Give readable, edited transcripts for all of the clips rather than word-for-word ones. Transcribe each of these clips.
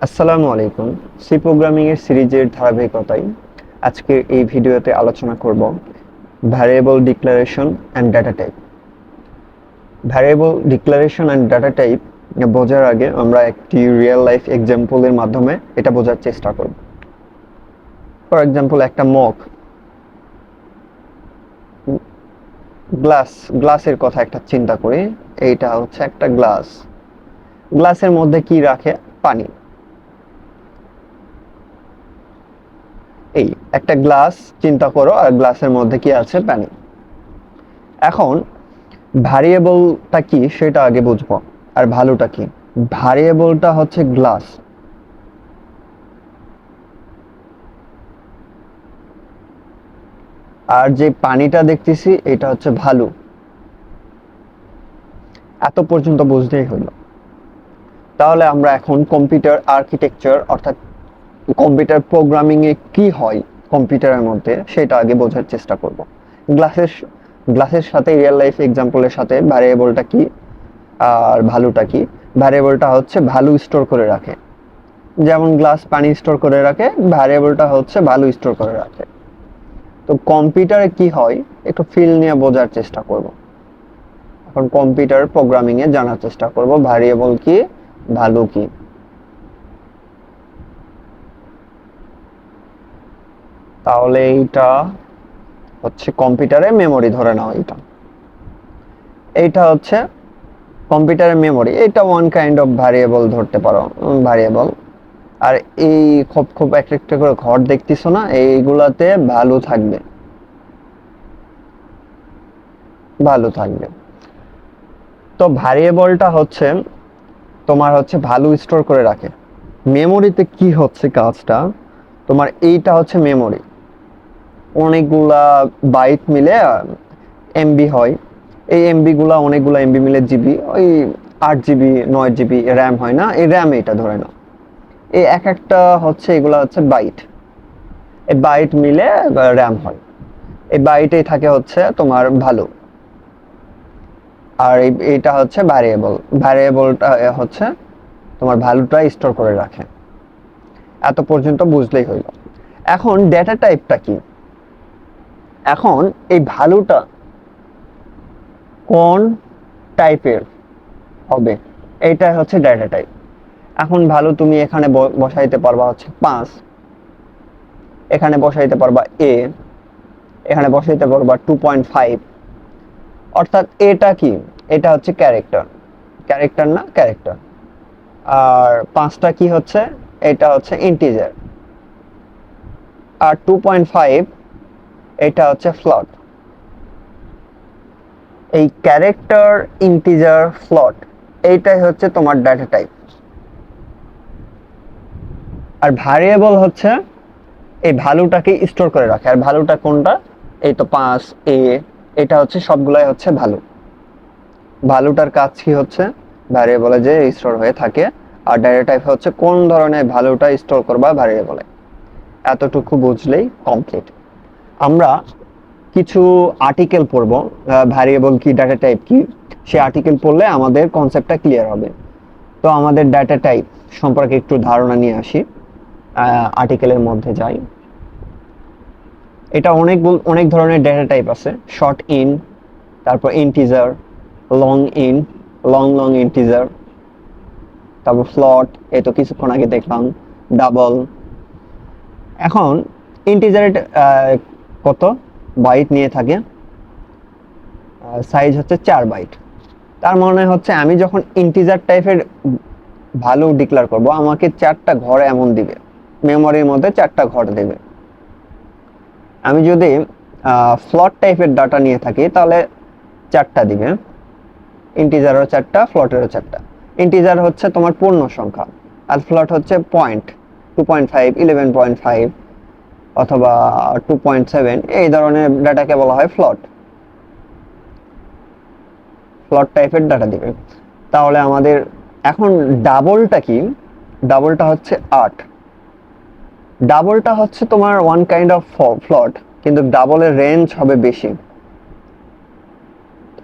আসসালামু আলাইকুম। C programming এর সিরিজের ধারাবাহিকতায় আজকের এই ভিডিওতে আলোচনা করব variable declaration and data type. Variable declaration and data type বোঝার আগে আমরা একটি রিয়েল লাইফ এক্সাম্পলের মাধ্যমে এটা বোঝার চেষ্টা করব। ফর এক্সাম্পল, একটা মগ, গ্লাসের কথা একটা চিন্তা করি। এইটা হচ্ছে একটা গ্লাসের মধ্যে কি রাখে? পানি। এই একটা গ্লাস চিন্তা করো, আর গ্লাসের মধ্যে কি আছে? পানি। এখন ভ্যারিয়েবলটা কি সেটা আগে বুঝবো, আর ভ্যালুটা কি। ভ্যারিয়েবলটা হচ্ছে গ্লাস, আর যে পানিটা দেখতেছি এটা হচ্ছে ভ্যালু। এত পর্যন্ত বুঝতেই হলো। তাহলে আমরা এখন কম্পিউটার আর্কিটেকচার অর্থাৎ কম্পিউটার প্রোগ্রামিং এ কি হয় কম্পিউটারের মধ্যে সেটা আগে বোঝার চেষ্টা করব। গ্লাসের গ্লাসের সাথে রিয়েল লাইফ এক্সাম্পলের সাথে ভ্যারিয়েবলটা কি আর ভ্যালুটা কি। ভ্যারিয়েবলটা হচ্ছে ভ্যালু স্টোর করে রাখে, যেমন গ্লাস পানি স্টোর করে রাখে, ভ্যারিয়েবলটা হচ্ছে ভ্যালু স্টোর করে রাখে। তো কম্পিউটারে কি হয় একটু ফিল নিয়ে বোঝার চেষ্টা করব। এখন কম্পিউটার প্রোগ্রামিং এ জানার চেষ্টা করব ভ্যারিয়েবল কি, ভ্যালু কি। তাহলে এইটা হচ্ছে কম্পিউটারে মেমোরি, ধরে নাও এইটা হচ্ছে কম্পিউটারের মেমোরি। এটা ওয়ান কাইন্ড অফ ভ্যারিয়েবল ধরতে পারো, ভ্যারিয়েবল। আর এই খুব খুব একটা একটা করে ঘর দেখতেছো না, এইগুলাতে ভ্যালু থাকবে। তো ভ্যারিয়েবলটা হচ্ছে তোমার হচ্ছে ভ্যালু স্টোর করে রাখে। মেমোরিতে কি হচ্ছে কাজটা, তোমার এইটা হচ্ছে মেমোরি। অনেকগুলা বাইট মিলে এমবি হয়। এই এমবি গুলা, অনেকগুলা এমবি মিলে জিবি, ওই 8 জিবি 9 জিবি র্যাম হয় না, এই র্যাম এটা ধরে নাও। এই এক একটা হচ্ছে, এগুলা হচ্ছে বাইট। এই বাইট মিলে র্যাম হয়। এই বাইটেই থাকে হচ্ছে তোমার ভ্যালু। আর এইটা হচ্ছে ভ্যারিয়েবলটা হচ্ছে তোমার ভ্যালুটা স্টোর করে রাখে। এত পর্যন্ত বুঝলেই হইল। এখন ডেটা টাইপটা কি। এখন এই ভ্যালুটা কোন টাইপের হবে, এইটাই হচ্ছে ডেটা টাইপ। এখন ভ্যালু তুমি এখানে বসাইতে পারবা হচ্ছে 5, এখানে বসাইতে পারবা এখানে বসাইতে পারবা 2.5। অর্থাৎ এটা কি, এটা হচ্ছে ক্যারেক্টার। ক্যারেক্টার না, ক্যারেক্টার। আর 5টা কি হচ্ছে, এটা হচ্ছে ইন্টিজার। আর 2.5 এটা হচ্ছে ফ্লট। এই ক্যারেক্টার, ইন্টিজার, ফ্লট, এইটাই হচ্ছে তোমার ডাটা টাইপ। আর ভ্যারিয়েবল হচ্ছে এই ভ্যালুটাকে স্টোর করে রাখে। আর ভ্যালুটা কোনটা? এই তো 5 এটা হচ্ছে সবগুলাই হচ্ছে ভ্যালু। ভ্যালুটার কাজ কি হচ্ছে? ভ্যারিয়েবলে যে স্টোর হয়ে থাকে। আর ডাটা টাইপ হচ্ছে কোন ধরনের ভ্যালুটা স্টোর করবা ভ্যারিয়েবলে। এতটুকু বুঝলেই কমপ্লিট। আমরা কিছু আর্টিকেল পড়ব, ভ্যারিয়েবল কি, ডাটা টাইপ কি, সে আর্টিকেল পড়লে আমাদের কনসেপ্টটা ক্লিয়ার হবে। তো আমাদের ডাটা টাইপ সম্পর্কে একটু ধারণা নিয়ে আসি, আর্টিকেলের মধ্যে যাই। এটা অনেক ধরনের ডেটা টাইপ আছে। শর্ট ইন, তারপর integer, long in, long integer, তারপর ফ্লট, এই তো কিছুক্ষণ আগে দেখলাম, ডাবল। এখন ইন্টিজারের কত বাইট নিয়ে থাকে? সাইজ হচ্ছে 4 বাইট। তার মানে হচ্ছে আমি যখন ইন্টিজার টাইপের ভ্যালু ডিক্লেয়ার করব, আমাকে 4টা ঘর এমন দিবে, মেমোরির মধ্যে 4টা ঘর দেবে। আমি যদি ফ্লট টাইপের ডাটা নিয়ে থাকি তাহলে 4টা দিবে, ইন্টিজারও 4টা, ফ্লটেরও 4টা। ইন্টিজার হচ্ছে তোমার পূর্ণ সংখ্যা, আর ফ্লট হচ্ছে পয়েন্ট, 2.5, 11.5 অথবা 2.7, এই ধরনের ডাটাকে বলা হয় ফ্লট। ফ্লট টাইপের ডাটা দিবে। তাহলে আমাদের এখন ডাবলটা কি? ডাবলটা হচ্ছে 8। ডাবলটা হচ্ছে তোমার ওয়ান কাইন্ড অফ ফ্লট, কিন্তু ডাবলের রেঞ্জ হবে বেশি।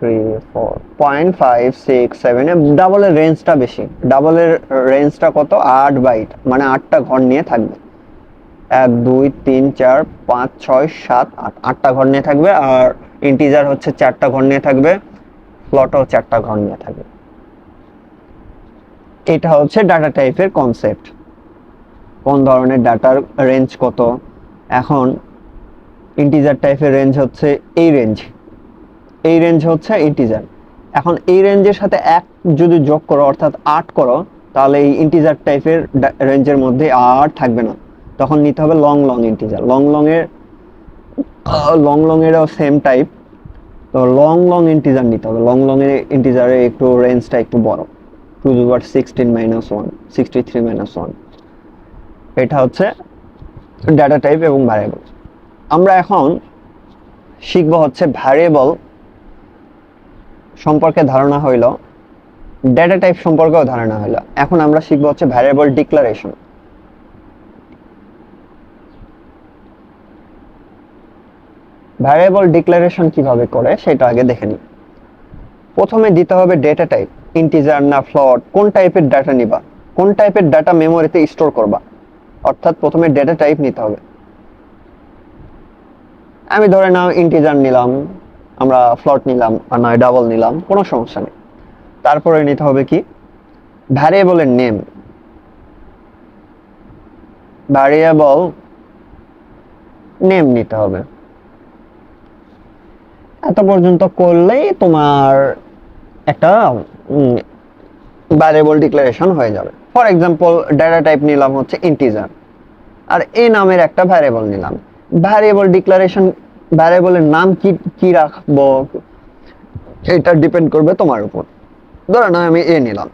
0.567 ডাবলের রেঞ্জটা বেশি। ডাবলের রেঞ্জটা কত? 8 বাইট, মানে 8টা ঘর নিয়ে থাকবে। 1 2 3 4 5 6 7 8, 8টা ঘর নিয়ে থাকবে। আর ইন্টিজার হচ্ছে 4টা ঘর নিয়ে থাকবে, ফ্লোটও 4টা ঘর নিয়ে থাকবে। এটা হচ্ছে ডাটা টাইপের কনসেপ্ট, কোন ধরনের ডাটার রেঞ্জ কত। এখন ইন্টিজার টাইপের রেঞ্জ হচ্ছে এই রেঞ্জ, এই রেঞ্জ হচ্ছে ইন্টিজার। এখন এই রেঞ্জের সাথে 1 যদি যোগ করো অর্থাৎ 8 করো, তাহলে এই ইন্টিজার টাইপের রেঞ্জের মধ্যে আর থাকবে না, তখন নিতে হবে long long integer. Long long এরও সেম টাইপ, তো লং লং ইন্টিজার নিতে হবে। লং লং এর ইন্টিজারে একটু রেঞ্জটা একটু বড়, 2^16 - 1 63 - 1। এটা হচ্ছে ডাটা টাইপ এবং ভ্যারিয়েবল। আমরা এখন শিখবো হচ্ছে ভ্যারিয়েবল সম্পর্কে ধারণা হইল, ডেটা টাইপ সম্পর্কেও ধারণা হইল। এখন আমরা শিখবো হচ্ছে ভ্যারিয়েবল ডিক্লারেশন। ভ্যারিয়েবল ডিক্লারেশন কিভাবে করে সেটা আগে দেখে নিই। প্রথমে দিতে হবে ডেটা টাইপ, ইন্টিজার না ফ্লোট, কোন টাইপের ডাটা নিবা, কোন টাইপের ডাটা মেমোরিতে স্টোর করবা, অর্থাৎ প্রথমে ডেটা টাইপ নিতে হবে। আমি ধরে নাও ইন্টিজার নিলাম, আমরা ফ্লোট নিলাম, আর নয় ডাবল নিলাম, কোনো সমস্যা নেই। তারপরে নিতে হবে কি ভ্যারিয়েবলের নেম। ভ্যারিয়েবল নেম নিতে হবে। এত পর্যন্ত করলেই তোমার একটা ভ্যারিয়েবল ডিক্লারেশন হয়ে যাবে। ফর এক্সাম্পল ডেটা টাইপ নিলাম হচ্ছে ইন্টিজার, আর এ নামের একটা ভ্যারিয়েবল নিলাম। ভ্যারিয়েবল ডিক্লারেশন, ভ্যারিয়েবলের নাম কি কি রাখবো এটা ডিপেন্ড করবে তোমার উপর। ধরো না আমি এ নিলাম,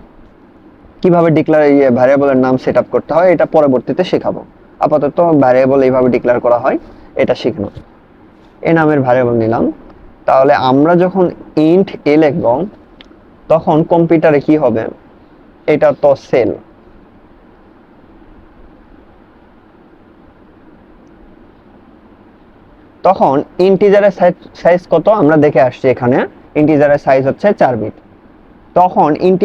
কিভাবে ভ্যারিয়েবলের নাম সেট আপ করতে হয় এটা পরবর্তীতে শেখাবো। আপাতত ভ্যারিয়েবল এইভাবে ডিক্লেয়ার করা হয় এটা শিখনো। এ নামের ভ্যারিয়েবল নিলাম, তাহলে আমরা যখন ইন্ট এ লিখব তখন কম্পিউটারে কি হবে, এটা তো সেল, তখন ইন্টিজারের সাইজ কত আমরা দেখে আসছি। এখানে ইন্টিজারের সাইজ হচ্ছে 4 বিট। তখন ইন্ট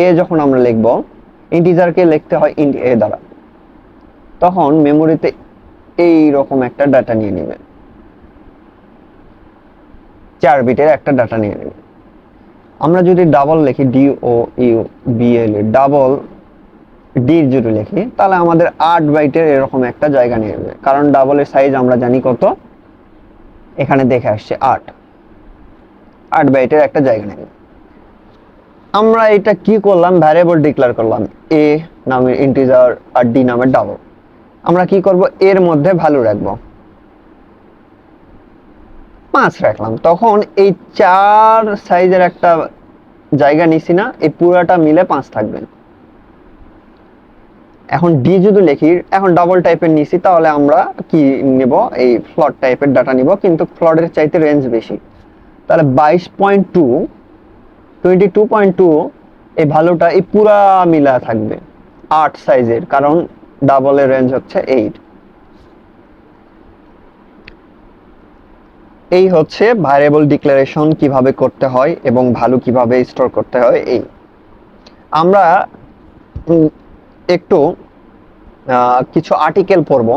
এ যখন আমরা লিখব, ইন্টিজারকে লিখতে হয় ইন্ট এ দ্বারা, তখন মেমোরিতে এই রকম একটা ডাটা নিয়ে নেবে, 4 বিটের একটা ডাটা নিয়ে নেবে। আমরা যদি ডাবল লিখি, DOUBL, ডাবল ডি যদি লিখি, তাহলে আমাদের 8 বাইটের এরকম একটা জায়গা নিয়ে নেবে, কারণ ডাবলের সাইজ আমরা জানি কত, এখানে দেখে আসছে 8 বাইটের একটা জায়গা নেবে। আমরা এটা কি করলাম, ভ্যারিয়েবল ডিক্লেয়ার করলাম, এ নামের ইন্টিজার আর ডি নামের ডাবল। আমরা কি করব, এর মধ্যে ভ্যালু রাখবো, 5 রাখলাম। তখন এই 4 সাইজের একটা জায়গা নিছি না, এই পুরাটা মিলে 5 থাকবে। এখন ডি যদি লিখি, এখন ডাবল টাইপের নিছি, তাহলে আমরা কি নেব, এই ফ্লোট টাইপের ডাটা নিব, কিন্তু ফ্লোটের চাইতে রেঞ্জ বেশি, তাহলে 22.2 এই ভ্যালুটা এই পুরা মিলা থাকবে 8 সাইজের, কারণ ডাবলের রেঞ্জ হচ্ছে 8। এই হচ্ছে ভ্যারিয়েবল ডিক্লারেশন কিভাবে করতে হয় এবং ভ্যালু কিভাবে স্টোর করতে হয়। এই আমরা একটু কিছু আর্টিকেল পড়ব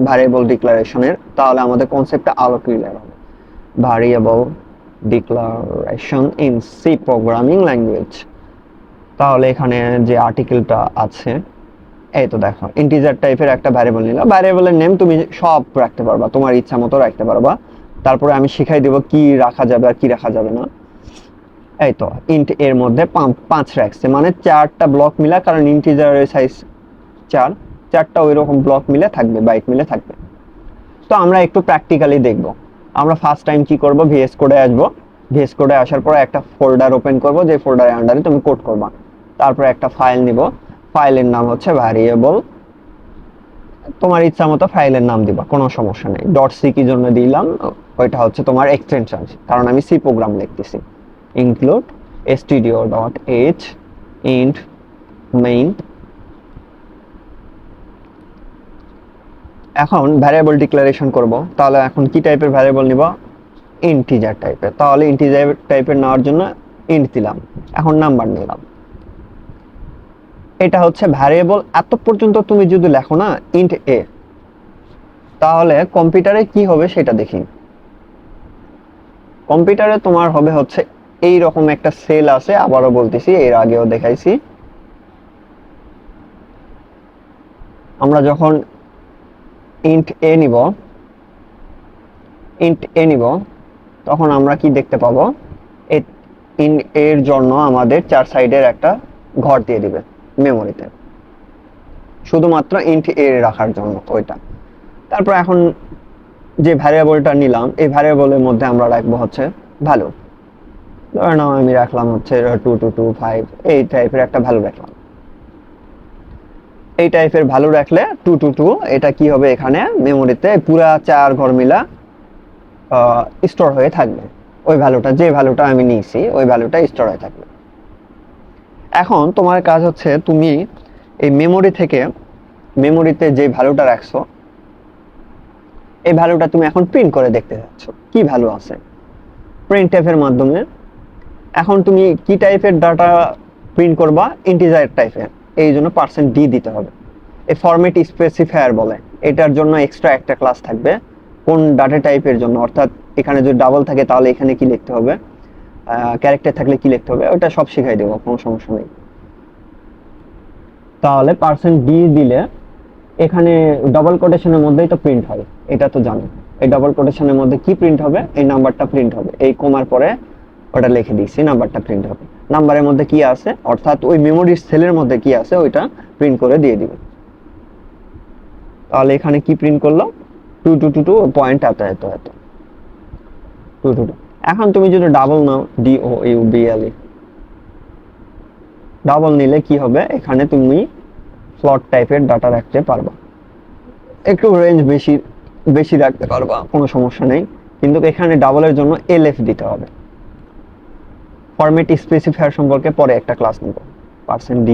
ভ্যারিয়েবল ডিক্লারেশনের, তাহলে আমাদের কনসেপ্টটা আরো ক্লিয়ার হবে। Variable declaration in C programming language. তাহলে এখানে যে আর্টিকেলটা আছে, এই তো দেখো, ইন্টিজার টাইপের একটা ভ্যারিয়েবল নিলাম, ভ্যারিয়েবলের নেম তুমি সব রাখতে পারবা, তোমার ইচ্ছা মতো রাখতে পারবা। তারপরে আমি শিখাই দেব কি রাখা যাবে আর কি রাখা যাবে না। এই তো ইন্ট এর মধ্যে 5 রাখছে, মানে 4টা ব্লক মিলা, কারণ ইন্টিজারের সাইজ 4টা ওই রকম ব্লক মিলে থাকবে, বাইট মিলে থাকবে। তো আমরা একটু প্র্যাকটিক্যালি দেখব। আমরা ফার্স্ট টাইম কি করব, ভিএস কোডে আসবো। ভিএস কোডে আসার পর একটা ফোল্ডার ওপেন করব, যে ফোল্ডারের আন্ডারে তুমি কোড করবা। তারপরে একটা ফাইল নিব, ফাইলের নাম হচ্ছে ভ্যারিয়েবল। তোমার ইচ্ছা মতো ফাইলের নাম দিবা, কোনো সমস্যা নেই। .c কি জন্য দিলাম, ওইটা হচ্ছে তোমার এক্সটেনশন, কারণ আমি সি প্রোগ্রাম লিখতেছি। Include stdio.h int main। এখন ভ্যারিয়েবল ডিক্লারেশন করব, তাহলে এখন কি টাইপের ভ্যারিয়েবল নিব, ইন্টিজার টাইপের। তাহলে ইন্টিজার টাইপের নেওয়ার জন্য ইন্ট দিলাম, এখন নাম্বার নিলাম। এটা হচ্ছে ভ্যারিয়েবল। এত পর্যন্ত তুমি যদি লেখো না ইন্ট এ, তাহলে কম্পিউটারে কি হবে সেটা দেখি। কম্পিউটারে তোমার হবে হচ্ছে এই রকম একটা সেল আছে, আবারও বলতেছি, এর আগেও দেখাইছি। আমরা যখন ইন্ট এ নিব তখন আমরা কি দেখতে পাবো, এর জন্য আমাদের 4 সাইডের একটা ঘর দিয়ে দিবে মেমোরিতে, শুধুমাত্র ইন্ট এ রাখার জন্য ওইটা। তারপর এখন যে ভ্যারিয়েবলটা নিলাম, এই ভ্যারিয়েবলের মধ্যে আমরা রাখবো হচ্ছে ভ্যালু। ধরে নাও আমি রাখলাম হচ্ছে 2225, এই টাইপের একটা ভ্যালু রাখলাম। এই টাইপের ভ্যালু রাখলে 222 এটা কি হবে, এখানে মেমোরিতে পুরা 4 ঘর মিলা স্টোর হয়ে থাকবে। ওই ভ্যালুটা, যে ভ্যালুটা আমি নিয়েছি ওই ভ্যালুটা স্টোর হয়ে থাকবে। এখন তোমার কাজ হচ্ছে তুমি এই মেমোরি থেকে, মেমোরিতে যে ভ্যালুটা রাখছো এই ভ্যালুটা তুমি এখন প্রিন্ট করে দেখতে যাচ্ছ কি ভ্যালু আছে প্রিন্টএফ এর মাধ্যমে। এখন তুমি কি টাইপের ডাটা প্রিন্ট করবা, ইন্টিজার টাইপের, এই জন্য %d দিতে হবে। এই ফরম্যাট স্পেসিফায়ার বলে, এটার জন্য এক্সট্রা একটা ক্লাস থাকবে কোন ডাটা টাইপের জন্য। অর্থাৎ এখানে যদি ডাবল থাকে তাহলে এখানে কি লিখতে হবে, ক্যারেক্টার থাকলে কি লিখতে হবে, ওটা সব শিখাই দেবো, কোনো সমস্যা নেই। তাহলে %d দিলে এখানে ডবল কোটেশনের মধ্যেই তো প্রিন্ট হয়, এটা তো জানো। এই ডবল কোটেশনের মধ্যে কি প্রিন্ট হবে, এই নাম্বারটা প্রিন্ট হবে। এই কমার পরে ওটা লিখে দিয়েছি, নাম্বারটা প্রিন্ট হবে। নাম্বারের মধ্যে কি আছে, অর্থাৎ ওই মেমোরির সেলের মধ্যে কি আছে ওইটা প্রিন্ট করে দিয়ে দিবে। তাহলে এখানে কি প্রিন্ট করলো, 2222 পয়েন্ট এত এত এত 222। এখন তুমি যদি ডাবল নাও, DOUBLE, ডাবল নিলে কি হবে, এখানে তুমি ফ্লট টাইপের ডাটা রাখতে পারবা, একটু রেঞ্জ বেশি বেশি রাখতে পারবা, কোনো সমস্যা নেই। কিন্তু এখানে ডাবলের জন্য LF দিতে হবে। ফরম্যাট স্পেসিফায়ার সম্পর্কে পরে একটা ক্লাস নিব। %d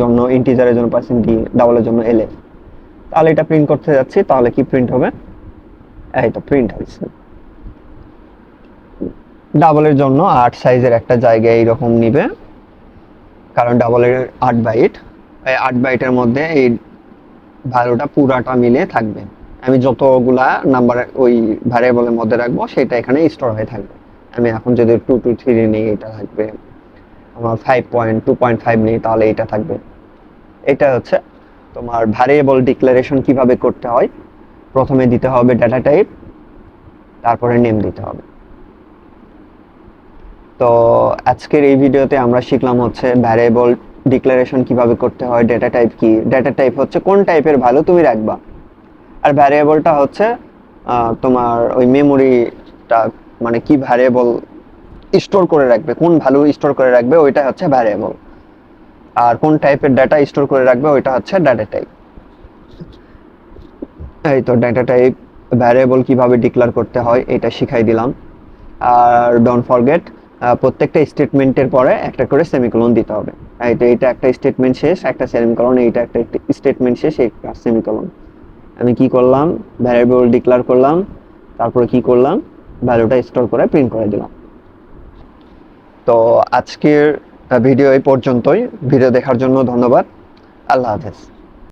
জন্য, ইন্টিজারের জন্য %d, ডাবলের জন্য LF। তাহলে এটা প্রিন্ট করতে যাচ্ছি, তাহলে কি প্রিন্ট হবে, এই তো প্রিন্ট হয়েছে। ডাবলের জন্য 8 সাইজের একটা জায়গা এইরকম নিবে, কারণ ডাবলের 8 বাইট, এই 8 বাইটের মধ্যে এই ভ্যালুটা পুরাটা মিলে থাকবে। আমি যতগুলা নাম্বার ওই ভ্যারিয়েবলের মধ্যে রাখবো সেটা এখানে স্টোর হয়ে থাকবে। আমি এখন যদি 223 নিই, এটা থাকবে। আমার 5.2.5 নিই, তাহলে এটা থাকবে। এটা হচ্ছে তোমার ভ্যারিয়েবল ডিক্লারেশন কিভাবে করতে হয়। প্রথমে দিতে হবে ডাটা টাইপ, তারপরে নেম দিতে হবে। তো আজকের এই ভিডিওতে আমরা শিখলাম হচ্ছে ভ্যারিয়েবল ডিক্লারেশন কিভাবে করতে হয়, ডেটা টাইপ কি, ডেটা টাইপ হচ্ছে কোন টাইপের ভ্যালু তুমি রাখবা, আর ভ্যারিয়েবলটা হচ্ছে তোমার ওই মেমোরিটা, মানে কি ভ্যারিয়েবল স্টোর করে রাখবে, কোন ভ্যালু স্টোর করে রাখবে ওইটা হচ্ছে ভ্যারিয়েবল, আর কোন টাইপের ডাটা স্টোর করে রাখবে ওইটা হচ্ছে ডাটা টাইপ। এই তো ডাটা টাইপ, ভ্যারিয়েবল কিভাবে ডিক্লেয়ার করতে হয় এটা শিখাই দিলাম। আর ডোন্ট ফরগেট, প্রত্যেকটা স্টেটমেন্টের পরে একটা করে সেমিকোলন দিতে হবে। এই তো এটা একটা স্টেটমেন্ট শেষ, একটা সেমিকোলন, এইটা একটা স্টেটমেন্ট শেষ, একটা সেমিকোলন। আমি কি করলাম, ভ্যারিয়েবল ডিক্লেয়ার করলাম, তারপরে কি করলাম, ভ্যালুটা স্টোর করে প্রিন্ট করে দিলাম। তো আজকের ভিডিও এই পর্যন্তই। ভিডিও দেখার জন্য ধন্যবাদ। আল্লাহ হাফেজ।